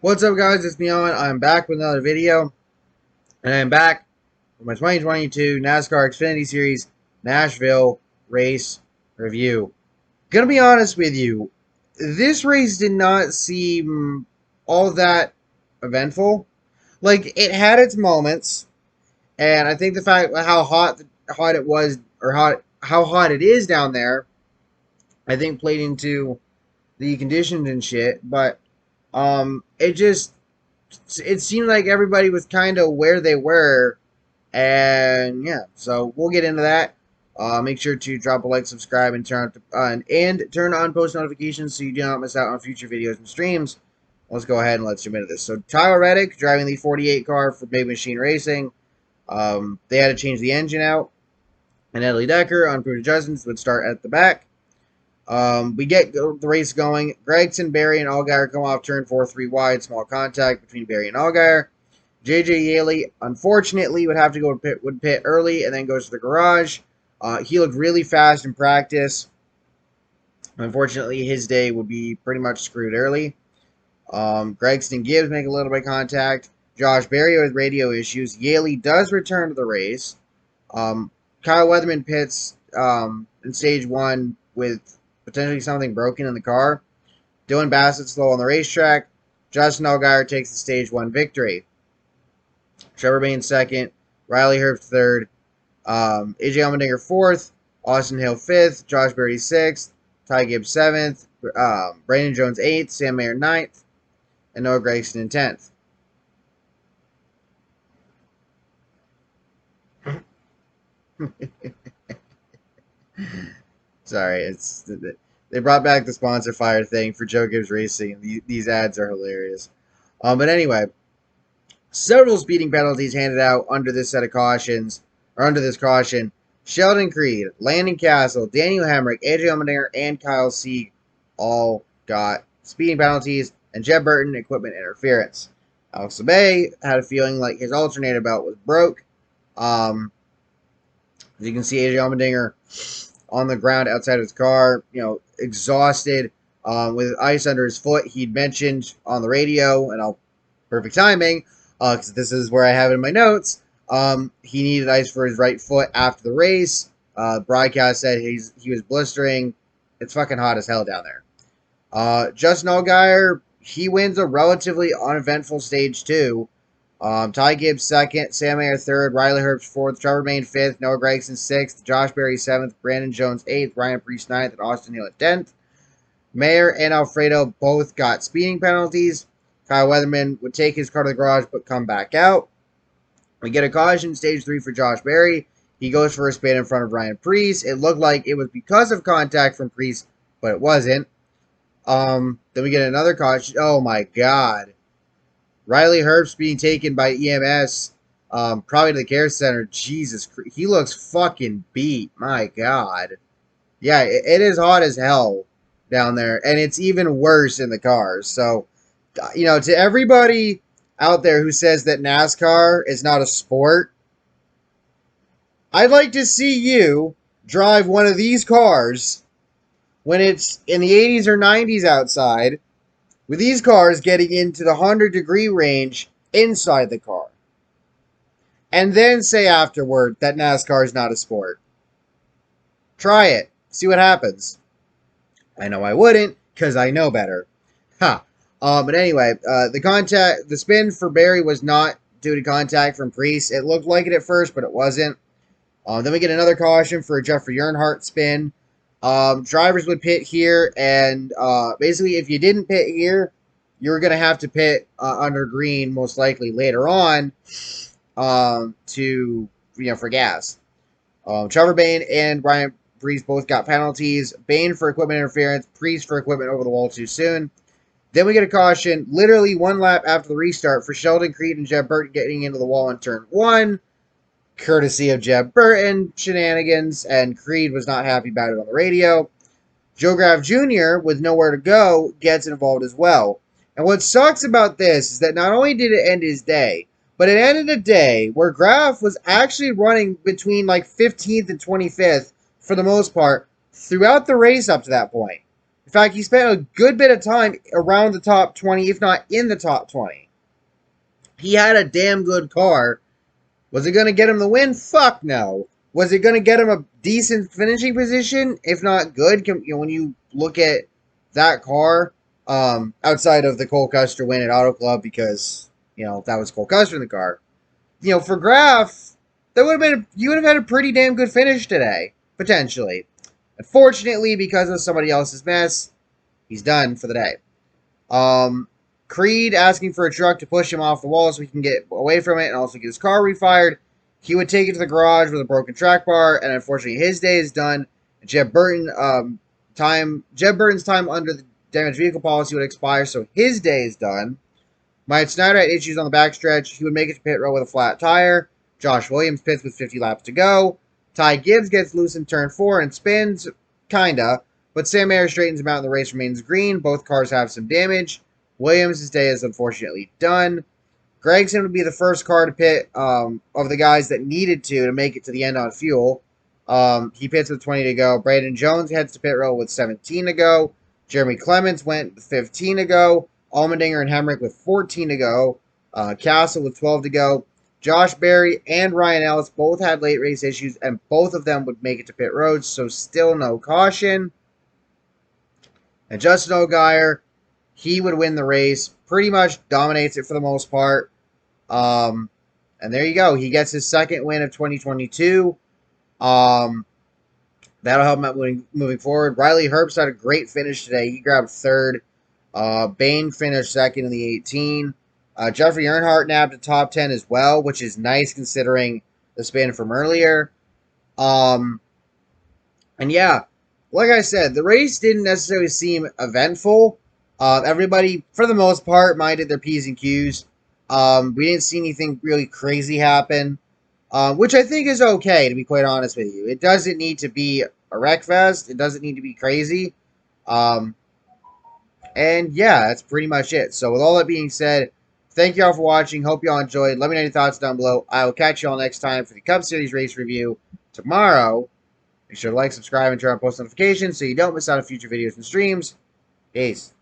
What's up, guys? It's Beyond. I'm back with another video, and I'm back with my 2022 NASCAR Xfinity Series Nashville race review. Gonna be honest with you, this race did not seem all that eventful. Like, it had its moments, and I think the fact how hot it was, or how hot it is down there, I think played into the conditions and shit. But it seemed like everybody was kind of where they were, and yeah, so we'll get into that. Make sure to drop a like, subscribe, and turn on post notifications so you do not miss out on future videos and streams. Let's go ahead and let's jump into this. So Tyler Reddick driving the 48 car for Big Machine Racing. They had to change the engine out, and Edley Decker on improved adjustments would start at the back. We get the race going. Gregson, Berry, and Allgaier come off turn 4-3 wide. Small contact between Berry and Allgaier. J.J. Yaley, unfortunately, would have to go to pit early and then goes to the garage. He looked really fast in practice. Unfortunately, his day would be pretty much screwed early. Gregson Gibbs make a little bit of contact. Josh Berry with radio issues. Yaley does return to the race. Kyle Weatherman pits in stage one with potentially something broken in the car. Dylan Bassett slow on the racetrack. Justin Allgaier takes the stage one victory. Trevor Bayne second. Riley Herbst third. AJ Allmendinger fourth. Austin Hill fifth. Josh Berry sixth. Ty Gibbs seventh. Brandon Jones eighth. Sam Mayer ninth. And Noah Gragson in 10th. Sorry, they brought back the sponsor fire thing for Joe Gibbs Racing. These ads are hilarious. But anyway, several speeding penalties handed out under this set of cautions, or under this caution. Sheldon Creed, Landon Castle, Daniel Hemrick, AJ Allmendinger, and Kyle Sieg all got speeding penalties, and Jeb Burton equipment interference. Alex Labay had a feeling like his alternator belt was broke. As you can see, AJ Allmendinger on the ground outside his car, exhausted, with ice under his foot. He'd mentioned on the radio, and perfect timing, because this is where I have it in my notes. He needed ice for his right foot after the race. Broadcast said he was blistering. It's fucking hot as hell down there. Justin Allgaier, he wins a relatively uneventful stage two. Ty Gibbs second, Sam Mayer third, Riley Herbst fourth, Trevor Bayne fifth, Noah Gragson sixth, Josh Berry seventh, Brandon Jones eighth, Ryan Preece ninth, and Austin Hill at 10th. Mayer and Alfredo both got speeding penalties. Kyle Weatherman would take his car to the garage but come back out. We get a caution, stage three for Josh Berry. He goes for a spin in front of Ryan Preece. It looked like it was because of contact from Preece, but it wasn't. Then we get another caution. Oh my god. Riley Herbst being taken by EMS, probably to the care center. Jesus, he looks fucking beat. My god. Yeah, it is hot as hell down there, and it's even worse in the cars. So, to everybody out there who says that NASCAR is not a sport, I'd like to see you drive one of these cars when it's in the 80s or 90s outside, with these cars getting into the 100-degree range inside the car. And then say afterward that NASCAR is not a sport. Try it. See what happens. I know I wouldn't, because I know better. Ha. But anyway, the spin for Berry was not due to contact from Preece. It looked like it at first, but it wasn't. Then we get another caution for a Jeffrey Earnhardt spin. Drivers would pit here, and basically, if you didn't pit here, you were going to have to pit under green, most likely later on, for gas. Trevor Bayne and Ryan Preece both got penalties. Bayne for equipment interference, Preece for equipment over the wall too soon. Then we get a caution, literally one lap after the restart, for Sheldon Creed and Jeb Burton getting into the wall in turn one, courtesy of Jeb Burton shenanigans, and Creed was not happy about it on the radio. Joe Graf Jr., with nowhere to go, gets involved as well. And what sucks about this is that not only did it end his day, but it ended a day where Graf was actually running between like 15th and 25th for the most part throughout the race up to that point. In fact, he spent a good bit of time around the top 20, if not in the top 20. He had a damn good car. Was it going to get him the win? Fuck no. Was it going to get him a decent finishing position? If not good, when you look at that car, outside of the Cole Custer win at Auto Club, because, that was Cole Custer in the car. For Graf, you would have had a pretty damn good finish today, potentially. Unfortunately, because of somebody else's mess, he's done for the day. Creed asking for a truck to push him off the wall so he can get away from it and also get his car refired. He would take it to the garage with a broken track bar, and unfortunately his day is done. Jeb Burton's time under the damaged vehicle policy would expire, so his day is done. Myatt Snyder had issues on the backstretch. He would make it to pit row with a flat tire. Josh Williams pits with 50 laps to go. Ty Gibbs gets loose in turn 4 and spins, kinda, but Sam Mayer straightens him out and the race remains green. Both cars have some damage. Williams' day is unfortunately done. Gregson would be the first car to pit of the guys that needed to make it to the end on fuel. He pits with 20 to go. Brandon Jones heads to pit row with 17 to go. Jeremy Clements went with 15 to go. Allmendinger and Hemrick with 14 to go. Castle with 12 to go. Josh Berry and Ryan Ellis both had late race issues, and both of them would make it to pit road, so still no caution. And Justin Allgaier, he would win the race. Pretty much dominates it for the most part. And there you go. He gets his second win of 2022. That'll help him out moving forward. Riley Herbst had a great finish today. He grabbed third. Bain finished second in the 18. Jeffrey Earnhardt nabbed a top 10 as well, which is nice considering the spin from earlier. And yeah, like I said, the race didn't necessarily seem eventful. Everybody, for the most part, minded their P's and Q's. We didn't see anything really crazy happen, which I think is okay, to be quite honest with you. It doesn't need to be a wreck fest. It doesn't need to be crazy. And yeah, that's pretty much it. So with all that being said, thank you all for watching. Hope you all enjoyed. Let me know your thoughts down below. I will catch you all next time for the Cup Series race review tomorrow. Make sure to like, subscribe, and turn on post notifications so you don't miss out on future videos and streams. Peace.